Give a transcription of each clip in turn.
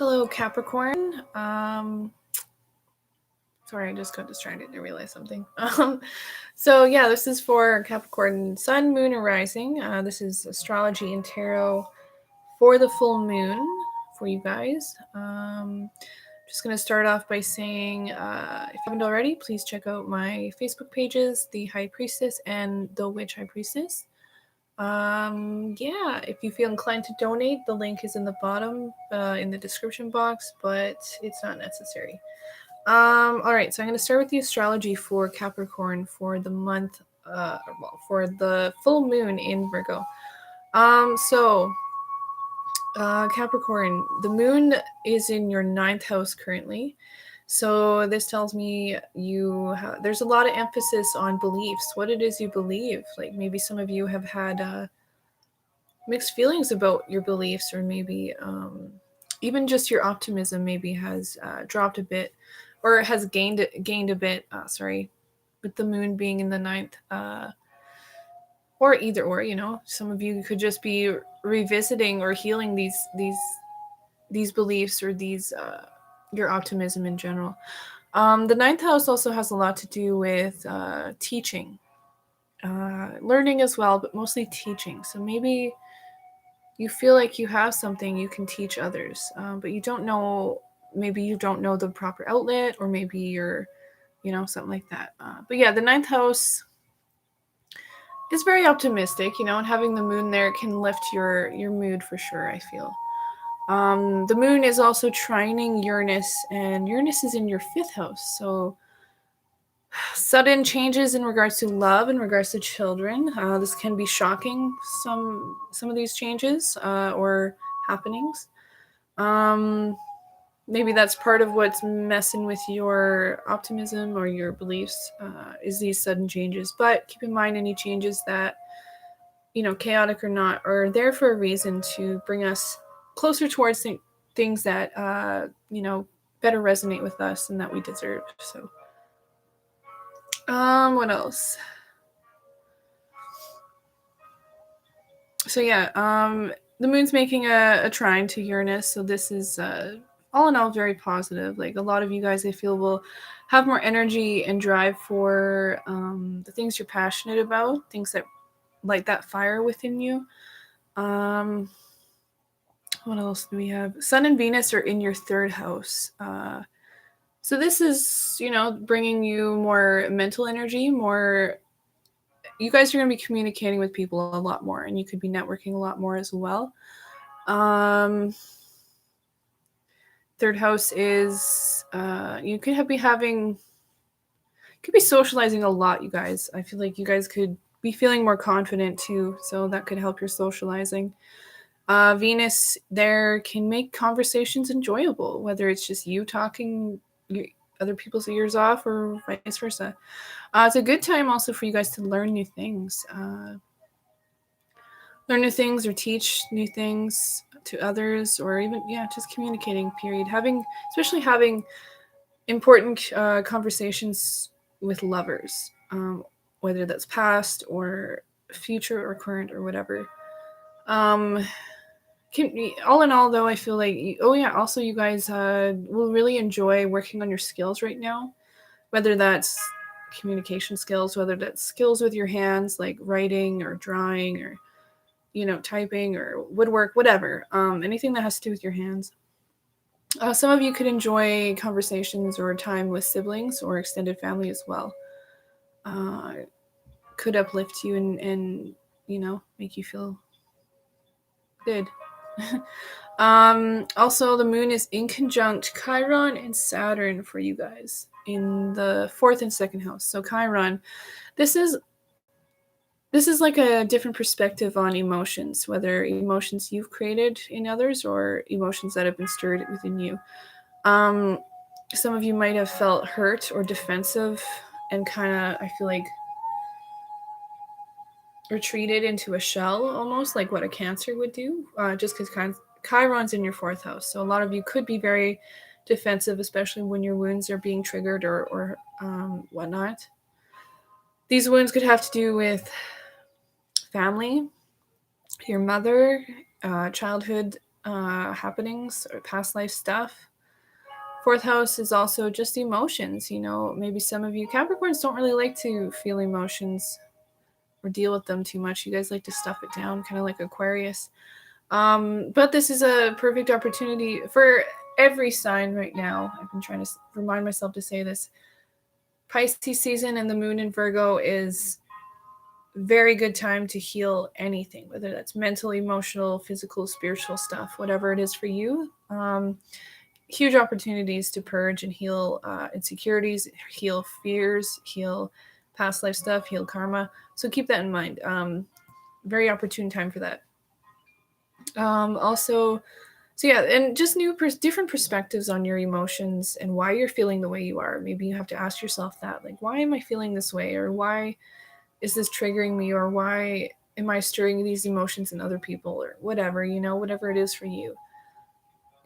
Hello, Capricorn. Sorry, I just got distracted and realized something. So yeah, this is for Capricorn Sun, Moon, and Rising. This is astrology and tarot for the full moon for you guys. Just gonna start off by saying, if you haven't already, please check out my Facebook pages, the High Priestess and the Witch High Priestess. Yeah, if you feel inclined to donate, the link is in the bottom in the description box, but it's not necessary. All right, so I'm going to start with the astrology for Capricorn for the month, for the full moon in Virgo. Capricorn, the moon is in your 9th house currently. So this tells me there's a lot of emphasis on beliefs, what it is you believe. Like maybe some of you have had mixed feelings about your beliefs, or maybe even just your optimism maybe has dropped a bit, or has gained a bit. With the moon being in the 9th, or either or. Some of you could just be revisiting or healing these beliefs, or these your optimism in general. The 9th house also has a lot to do with teaching, learning as well, but mostly teaching. So maybe you feel like you have something you can teach others, but you don't know. Maybe you don't know the proper outlet, or maybe you're, something like that. But yeah, the 9th house is very optimistic, and having the moon there can lift your mood for sure, I feel. The moon is also trining Uranus, and Uranus is in your 5th house. So sudden changes in regards to love, in regards to children. This can be shocking, some of these changes or happenings. Maybe that's part of what's messing with your optimism or your beliefs, is these sudden changes. But keep in mind, any changes that, chaotic or not, are there for a reason to bring us closer towards things that, better resonate with us and that we deserve. So, what else? So yeah, the moon's making a trine to Uranus, so this is all in all very positive. Like a lot of you guys, I feel, will have more energy and drive for the things you're passionate about, things that light that fire within you. What else do we have? Sun and Venus are in your 3rd house. So this is, bringing you more mental energy, more. You guys are going to be communicating with people a lot more, and you could be networking a lot more as well. 3rd house is you could be socializing a lot, you guys. I feel like you guys could be feeling more confident too, so that could help your socializing. Venus there can make conversations enjoyable, whether it's just you talking other people's ears off or vice versa. It's a good time also for you guys to learn new things. Learn new things or teach new things to others, or even, just communicating, period. Especially having important conversations with lovers, whether that's past or future or current or whatever. All in all, though, I feel like, also you guys will really enjoy working on your skills right now, whether that's communication skills, whether that's skills with your hands, like writing or drawing, or, typing or woodwork, whatever, anything that has to do with your hands. Some of you could enjoy conversations or time with siblings or extended family as well. Could uplift you and make you feel good. Also, the moon is in conjunct Chiron and Saturn for you guys in the 4th and 2nd house. So Chiron, this is like a different perspective on emotions, whether emotions you've created in others or emotions that have been stirred within you. Some of you might have felt hurt or defensive and kind of, I feel like, retreated into a shell, almost like what a Cancer would do, just because Chiron's in your 4th house. So a lot of you could be very defensive, especially when your wounds are being triggered or whatnot. These wounds could have to do with family, your mother, childhood happenings or past life stuff. Fourth house is also just emotions. Maybe some of you Capricorns don't really like to feel emotions or deal with them too much. You guys like to stuff it down, kind of like Aquarius. But this is a perfect opportunity for every sign right now. I've been trying to remind myself to say this. Pisces season and the moon in Virgo is very good time to heal anything, whether that's mental, emotional, physical, spiritual stuff, whatever it is for you. Huge opportunities to purge and heal insecurities, heal fears, heal past life stuff, heal karma. So keep that in mind. Very opportune time for that. Also, so yeah, and just different perspectives on your emotions and why you're feeling the way you are. Maybe you have to ask yourself that, like, why am I feeling this way? Or why is this triggering me? Or why am I stirring these emotions in other people? Or whatever, whatever it is for you.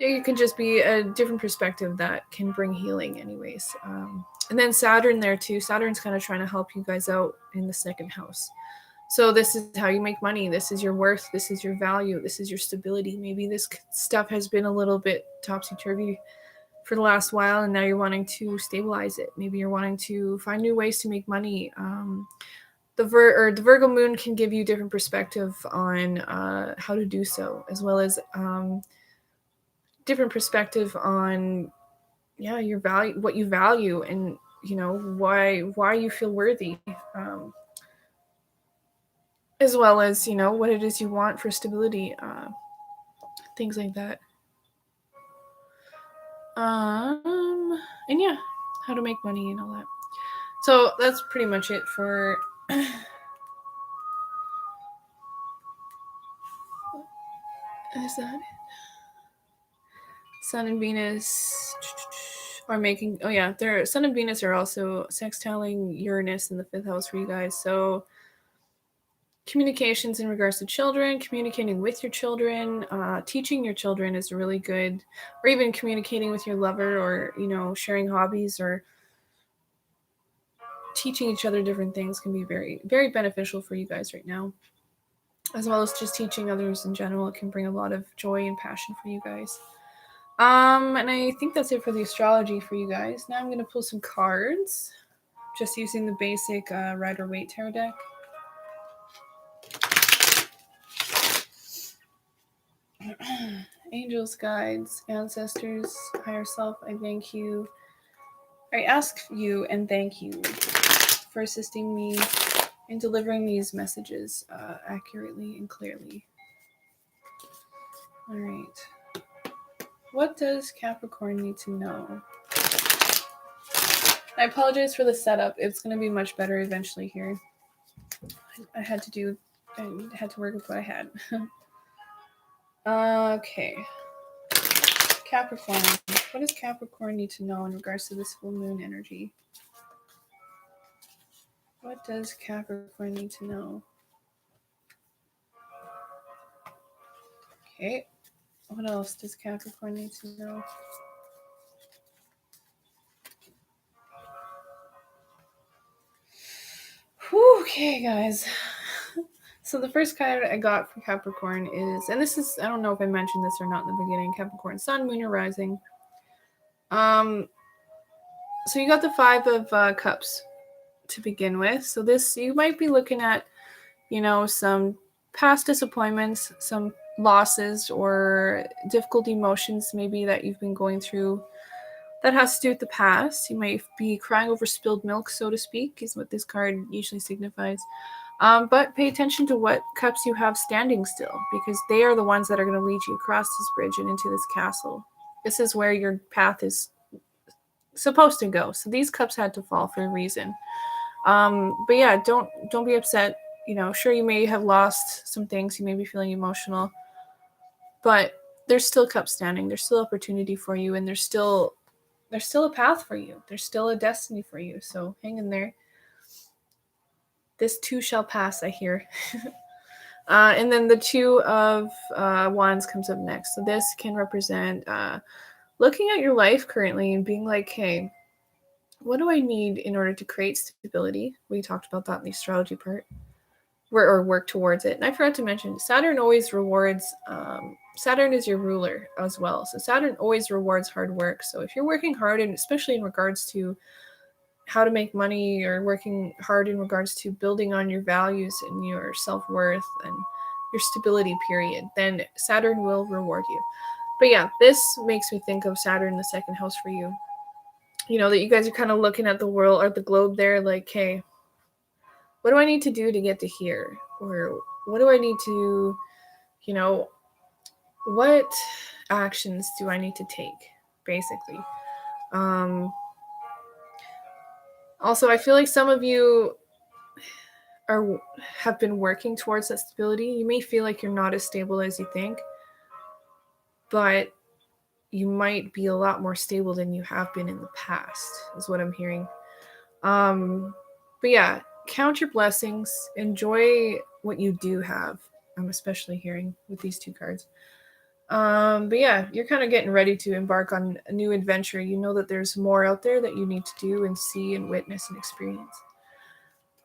It can just be a different perspective that can bring healing anyways. And then Saturn there too. Saturn's kind of trying to help you guys out in the second house. So this is how you make money. This is your worth. This is your value. This is your stability. Maybe this stuff has been a little bit topsy-turvy for the last while, and now you're wanting to stabilize it. Maybe you're wanting to find new ways to make money. The Virgo moon can give you different perspective on how to do so, as well as different perspective on your value, what you value, and why you feel worthy. As well as what it is you want for stability, things like that. And yeah, how to make money and all that. So that's pretty much it for is that it? Sun and Venus are making their Sun and Venus are also sextiling Uranus in the 5th house for you guys. So communications in regards to children, communicating with your children, teaching your children is really good, or even communicating with your lover, or sharing hobbies, or teaching each other different things can be very, very beneficial for you guys right now, as well as just teaching others in general. It can bring a lot of joy and passion for you guys. And I think that's it for the astrology for you guys. Now I'm going to pull some cards, just using the basic Rider-Waite tarot deck. Angels, guides, ancestors, higher self, I thank you. I ask you and thank you for assisting me in delivering these messages accurately and clearly. All right. What does Capricorn need to know? I apologize for the setup. It's going to be much better eventually here. I had to work with what I had. Okay. Capricorn. What does Capricorn need to know in regards to this full moon energy? What does Capricorn need to know? Okay. What else does Capricorn need to know? Whew, okay, guys. So the first card I got for Capricorn is, and this is, I don't know if I mentioned this or not in the beginning, Capricorn, Sun, Moon, or Rising. So you got the 5 of Cups to begin with. So this, you might be looking at, some past disappointments, some losses, or difficult emotions maybe that you've been going through that has to do with the past. You might be crying over spilled milk, so to speak, is what this card usually signifies. But pay attention to what cups you have standing still, because they are the ones that are going to lead you across this bridge and into this castle. This is where your path is supposed to go. So these cups had to fall for a reason. But yeah, don't be upset. Sure, you may have lost some things. You may be feeling emotional, but there's still cups standing. There's still opportunity for you, and there's still a path for you. There's still a destiny for you. So hang in there. This too shall pass, I hear. And then the 2 of Wands comes up next. So this can represent looking at your life currently and being like, hey, what do I need in order to create stability? We talked about that in the astrology part. work towards it. And I forgot to mention, Saturn always rewards, Saturn is your ruler as well. So Saturn always rewards hard work. So if you're working hard, and especially in regards to how to make money, or working hard in regards to building on your values and your self-worth and your stability period, then Saturn will reward you. But yeah, this makes me think of Saturn, the second house for you. You know, that you guys are kind of looking at the world or the globe there like, hey, what do I need to do to get to here? Or what do I need to, you know, what actions do I need to take, basically? Also, I feel like some of you have been working towards that stability. You may feel like you're not as stable as you think, but you might be a lot more stable than you have been in the past, is what I'm hearing. But yeah, count your blessings, enjoy what you do have. I'm especially hearing with these two cards. But yeah, you're kind of getting ready to embark on a new adventure. You know that there's more out there that you need to do and see and witness and experience.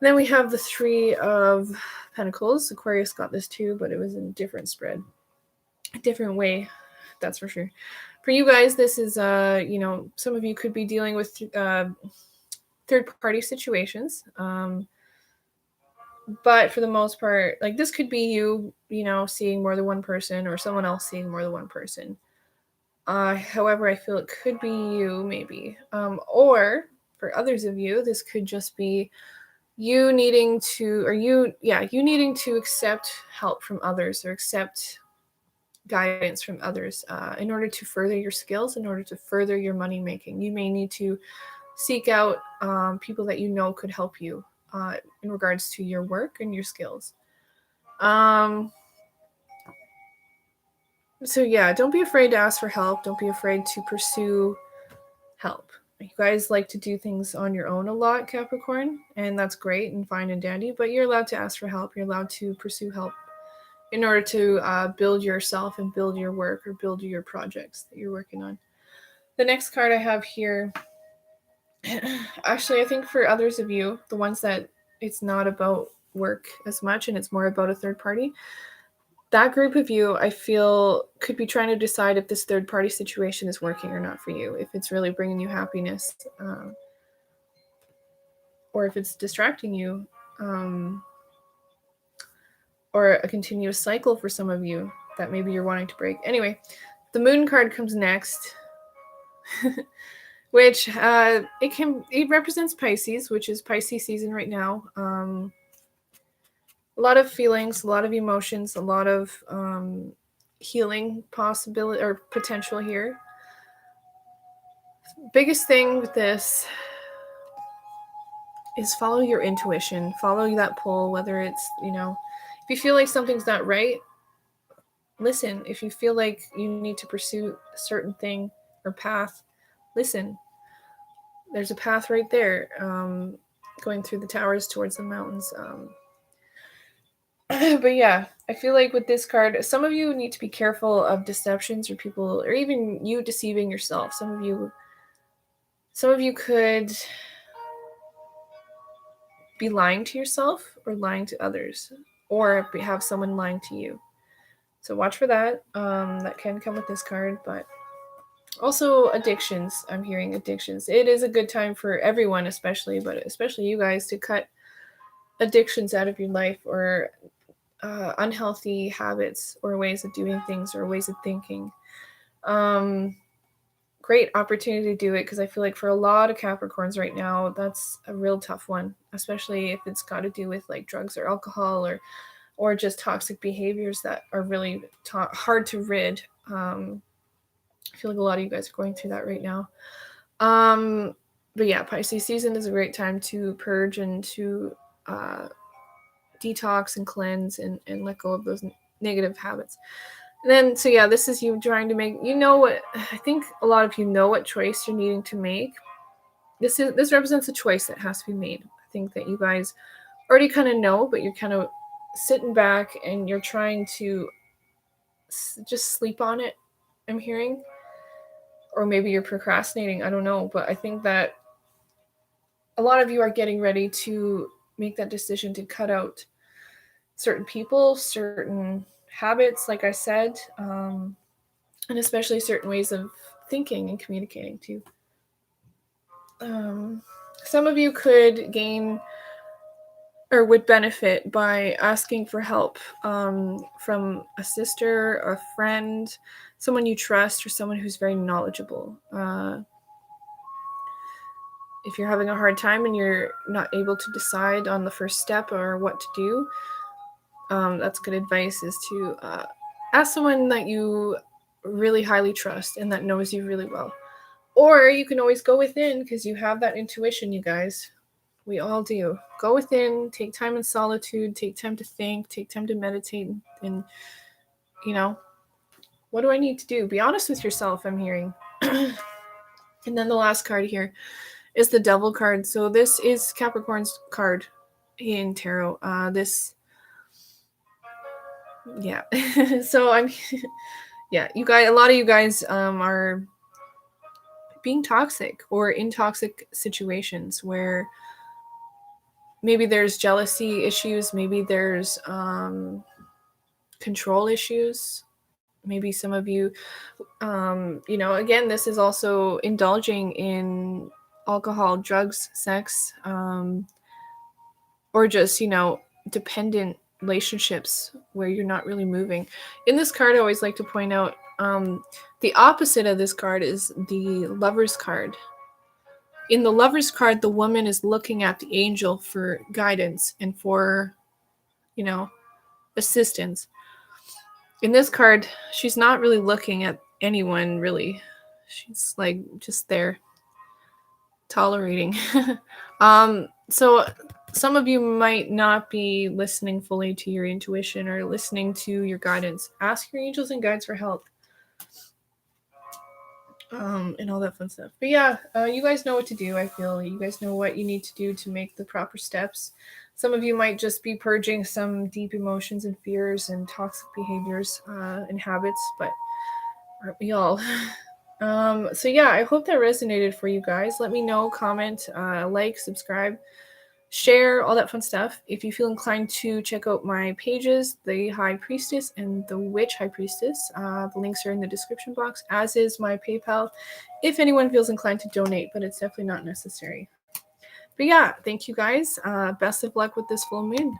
Then we have the Three of Pentacles. Aquarius got this too, but it was in a different spread, a different way, that's for sure. For you guys, this is, you know, some of you could be dealing with third-party situations. But for the most part, like, this could be you, you know, seeing more than one person, or someone else seeing more than one person. However, I feel it could be you, maybe. Or for others of you, this could just be you needing to, or you needing to accept help from others, or accept guidance from others in order to further your skills, in order to further your money making. You may need to seek out people that you know could help you in regards to your work and your skills. So yeah, don't be afraid to ask for help. Don't be afraid to pursue help. You guys like to do things on your own a lot, Capricorn, and that's great and fine and dandy, but you're allowed to ask for help. You're allowed to pursue help in order to build yourself and build your work, or build your projects that you're working on. The next card I have here, actually, I think for others of you, the ones that it's not about work as much and it's more about a third party, that group of you, I feel, could be trying to decide if this third party situation is working or not for you, if it's really bringing you happiness, or if it's distracting you, or a continuous cycle for some of you that maybe you're wanting to break. Anyway, the Moon card comes next, which it represents Pisces, which is Pisces season right now. A lot of feelings, a lot of emotions, a lot of healing possibility or potential here. Biggest thing with this is follow your intuition, follow that pull, whether it's, you know, if you feel like something's not right, listen. If you feel like you need to pursue a certain thing or path, listen. There's a path right there, going through the towers towards the mountains. But yeah, I feel like with this card, some of you need to be careful of deceptions, or people, or even you deceiving yourself. Some of you could be lying to yourself, or lying to others, or have someone lying to you. So watch for that. That can come with this card, but also addictions. I'm hearing addictions. It is a good time for everyone, especially, but especially you guys, to cut addictions out of your life, or unhealthy habits, or ways of doing things, or ways of thinking. Great opportunity to do it, because I feel like for a lot of Capricorns right now, that's a real tough one, especially if it's got to do with like drugs or alcohol, or just toxic behaviors that are really hard to rid. I feel like a lot of you guys are going through that right now. But yeah, Pisces season is a great time to purge and to detox and cleanse and let go of those negative habits. And then, so yeah, this is you trying to make, you know what, I think a lot of you know what choice you're needing to make. This represents a choice that has to be made. I think that you guys already kind of know, but you're kind of sitting back and you're trying to just sleep on it, I'm hearing. Or maybe you're procrastinating, I don't know. But I think that a lot of you are getting ready to make that decision to cut out certain people, certain habits, like I said, and especially certain ways of thinking and communicating too. Some of you could gain or would benefit by asking for help from a sister, a friend, someone you trust, or someone who's very knowledgeable. If you're having a hard time and you're not able to decide on the first step or what to do, that's good advice, is to ask someone that you really highly trust and that knows you really well. Or you can always go within, because you have that intuition, you guys. We all do. Go within, take time in solitude, take time to think, take time to meditate, and, you know, what do I need to do? Be honest with yourself, I'm hearing. And then the last card here is the Devil card. So this is Capricorn's card in tarot. Yeah. So yeah, you guys, a lot of you guys are being toxic or in toxic situations where maybe there's jealousy issues, maybe there's control issues. Maybe some of you, again, this is also indulging in alcohol, drugs, sex, or just, dependent relationships where you're not really moving. In this card, I always like to point out the opposite of this card is the Lover's card. In the Lover's card, the woman is looking at the angel for guidance and for, assistance. In this card, she's not really looking at anyone, really. She's like just there tolerating. So some of you might not be listening fully to your intuition or listening to your guidance. Ask your angels and guides for help. And all that fun stuff. But yeah, you guys know what to do. I feel you guys know what you need to do to make the proper steps. Some of you might just be purging some deep emotions and fears and toxic behaviors and habits, but aren't we all? So yeah, I hope that resonated for you guys. Let me know, comment, like, subscribe, share, all that fun stuff. If you feel inclined to check out my pages, the High Priestess and the Witch High Priestess, the links are in the description box, as is my PayPal, if anyone feels inclined to donate, but it's definitely not necessary. But yeah, thank you guys. Best of luck with this full moon.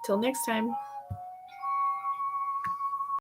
Till next time.